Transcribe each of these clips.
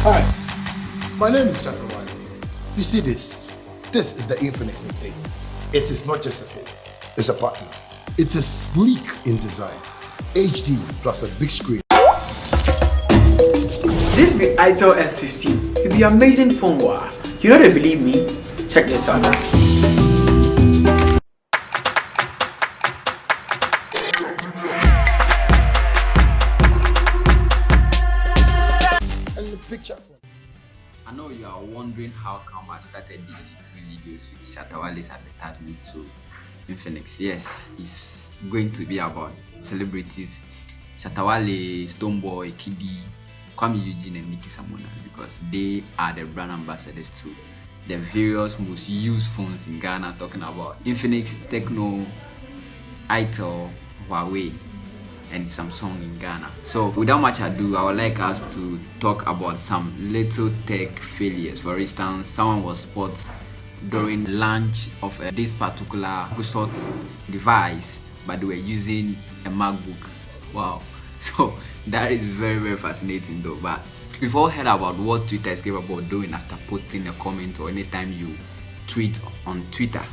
Hi, my name is Shatta. You see this? This is the Infinix Note 8. It is not just a phone, it's a partner. It is sleek in design, HD plus a big screen. This be Itel S15. It be amazing phone. Wow. You know they believe me? Check this out. Picture. I know you are wondering how come I started these 3 videos with Shatta advertisement to Infinix. Yes, it's going to be about celebrities Shatta, Stonebwoy, KiDi, Kuame, Eugene, and Nikki Samonas, because they are the brand ambassadors to the various most used phones in Ghana, talking about Infinix, Tecno, Itel, Huawei, and Samsung in Ghana. So without much ado, I would like us to talk about some little tech failures. For instance, someone was spotted during launch of this particular resort device, but they were using a MacBook. Wow. So that is very, very fascinating though. But we've all heard about what Twitter is capable of doing after posting a comment or anytime you tweet on Twitter.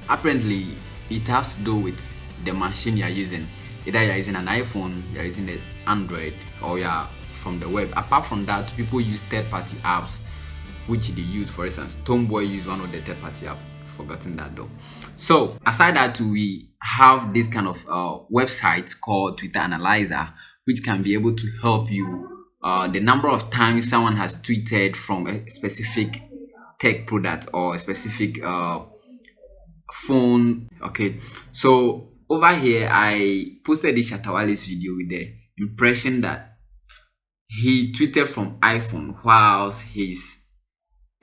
Apparently, it has to do with the machine you are using. Either you're using an iPhone, you're using an Android, or you're from the web. Apart from that, people use third-party apps which they use. For instance, Stonebwoy use one of the third-party apps. Forgotten that though. So aside that, we have this kind of website called Twitter Analyzer, which can be able to help you the number of times someone has tweeted from a specific tech product or a specific phone. Okay, so over here, I posted this Shatta video with the impression that he tweeted from iPhone whilst he's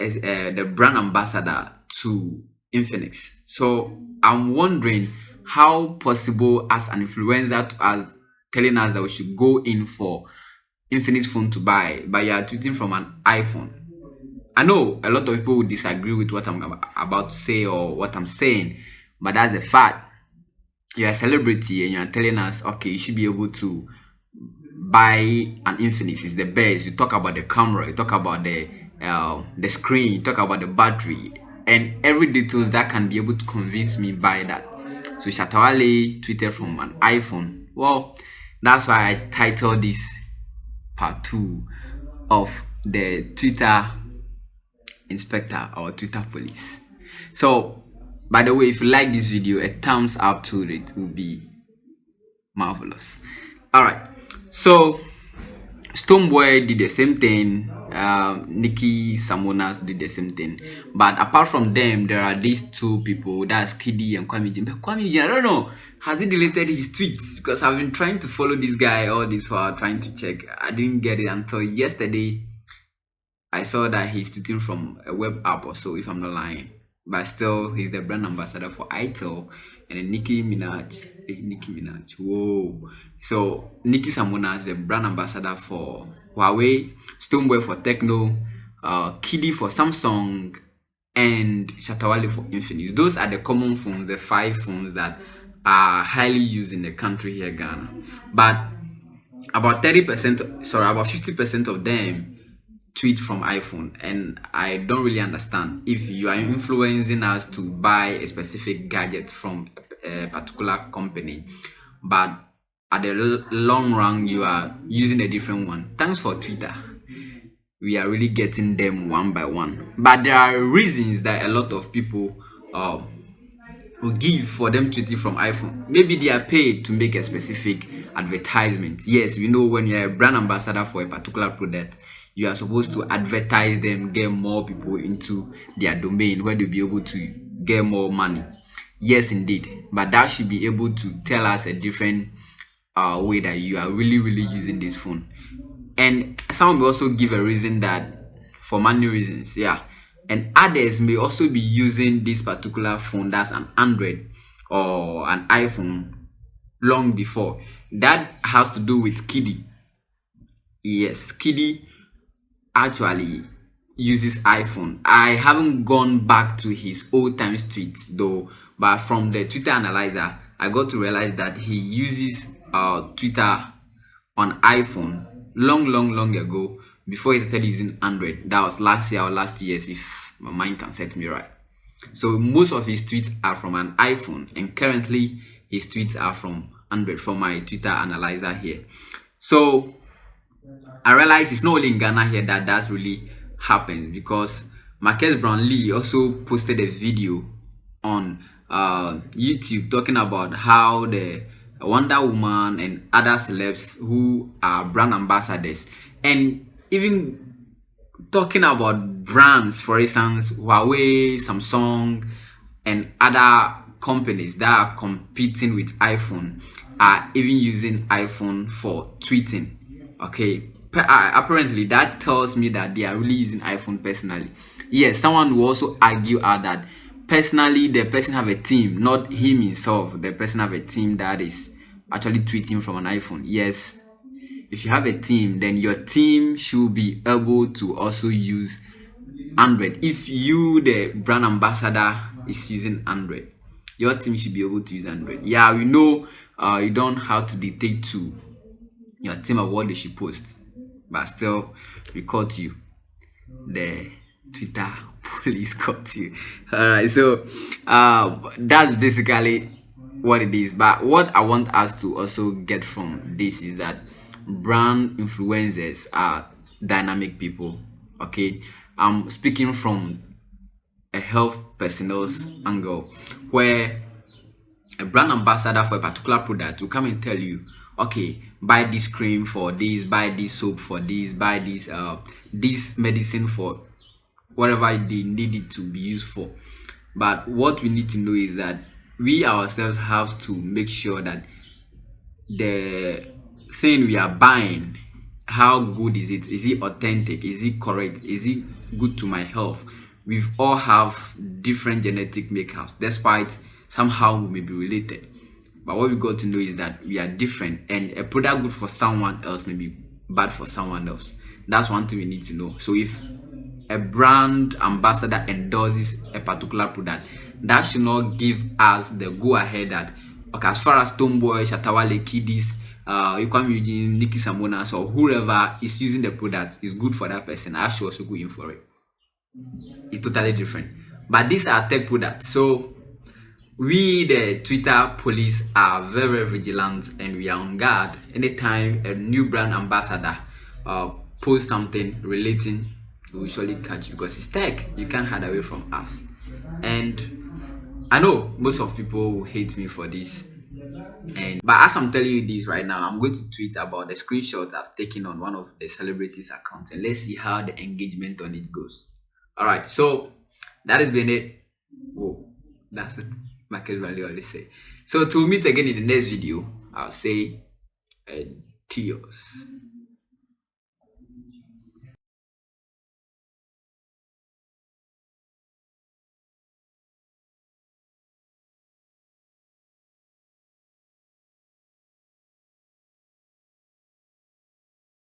the brand ambassador to Infinix. So I'm wondering how possible as an influencer to us telling us that we should go in for Infinix phone to buy, but you are tweeting from an iPhone. I know a lot of people would disagree with what I'm about to say or what I'm saying, but that's the fact. You're a celebrity and you're telling us, okay, you should be able to buy an Infinix. It's the best. You talk about the camera, you talk about the screen, you talk about the battery, and every details that can be able to convince me by that. So Shatta tweeted from an iPhone. Well, that's why I titled this part 2 of the Twitter inspector or Twitter police. So by the way, if you like this video, a thumbs up to it will be marvelous. All right, so Stonebwoy did the same thing. Nikki, Samonas did the same thing. But apart from them, there are these 2 people. That's KiDi and Kuame. But Kuame, I don't know, has he deleted his tweets? Because I've been trying to follow this guy all this while, trying to check. I didn't get it until yesterday. I saw that he's tweeting from a web app or so, if I'm not lying. But still, he's the brand ambassador for Itel. And then Nicki Minaj. Whoa. So Nikki Samonas, the brand ambassador for Huawei, Stonebwoy for Tecno, KiDi for Samsung, and Shatta for Infinix. Those are the common phones, the 5 phones that are highly used in the country here, Ghana. But about 50% of them tweet from iPhone, and I don't really understand. If you are influencing us to buy a specific gadget from a particular company, but at the long run you are using a different one, thanks for Twitter. We are really getting them one by one. But there are reasons that a lot of people will give for them tweeting from iPhone. Maybe they are paid to make a specific advertisement. Yes, we know when you're a brand ambassador for a particular product, you are supposed to advertise them, get more people into their domain where they'll be able to get more money. Yes, indeed. But that should be able to tell us a different way that you are really, really using this phone. And some will also give a reason that for money reasons, yeah. And others may also be using this particular phone, that's an Android or an iPhone, long before. That has to do with KiDi. Yes, KiDi actually uses iPhone. I haven't gone back to his old times tweets though, but from the Twitter Analyzer, I got to realize that he uses Twitter on iPhone long ago before he started using Android. That was last year or last 2 years, if my mind can set me right. So most of his tweets are from an iPhone, and currently his tweets are from Android, from my Twitter analyzer here. So I realize it's not only in Ghana here that really happens, because Marcus Brownlee also posted a video on YouTube talking about how the Wonder Woman and other celebs who are brand ambassadors, and even talking about brands, for instance, Huawei, Samsung, and other companies that are competing with iPhone are even using iPhone for tweeting. Okay, apparently that tells me that they are really using iPhone personally. Yes, someone will also argue that personally the person have a team, not him himself. The person have a team that is actually tweeting from an iPhone. Yes, if you have a team, then your team should be able to also use Android. If you, the brand ambassador, is using Android, your team should be able to use Android. Yeah, we know you don't have to dictate to your team of what they should post, but still, we caught you. The Twitter police caught you. Alright, so that's basically what it is. But what I want us to also get from this is that brand influencers are dynamic people. Okay, I'm speaking from a health personnel's angle, where a brand ambassador for a particular product will come and tell you, okay, buy this cream for this, buy this soap for this, buy this medicine for whatever they need it to be used for. But what we need to know is that we ourselves have to make sure that the thing we are buying, how good is it? Is it authentic? Is it correct? Is it good to my health? We've all have different genetic makeups, despite somehow we may be related. But what we got to know is that we are different, and a product good for someone else may be bad for someone else. That's one thing we need to know. So if a brand ambassador endorses a particular product, that should not give us the go ahead that, okay, as far as Stonebwoy, Shatta, wale, KiDi's, Kuame, Eugene, Nikki, Samonas, or whoever is using the product is good for that person, I should also go in for it. It's totally different. But these are tech products, so we, the Twitter police, are very, very vigilant, and we are on guard anytime a new brand ambassador posts something relating. We will surely catch you, because it's tech. You can't hide away from us. And I know most of people will hate me for this, but as I'm telling you this right now, I'm going to tweet about the screenshot I've taken on one of the celebrities' accounts, and let's see how the engagement on it goes. All right, so that has been it. Oh, that's what Marcus Valley always say. So to meet again in the next video, I'll say adios.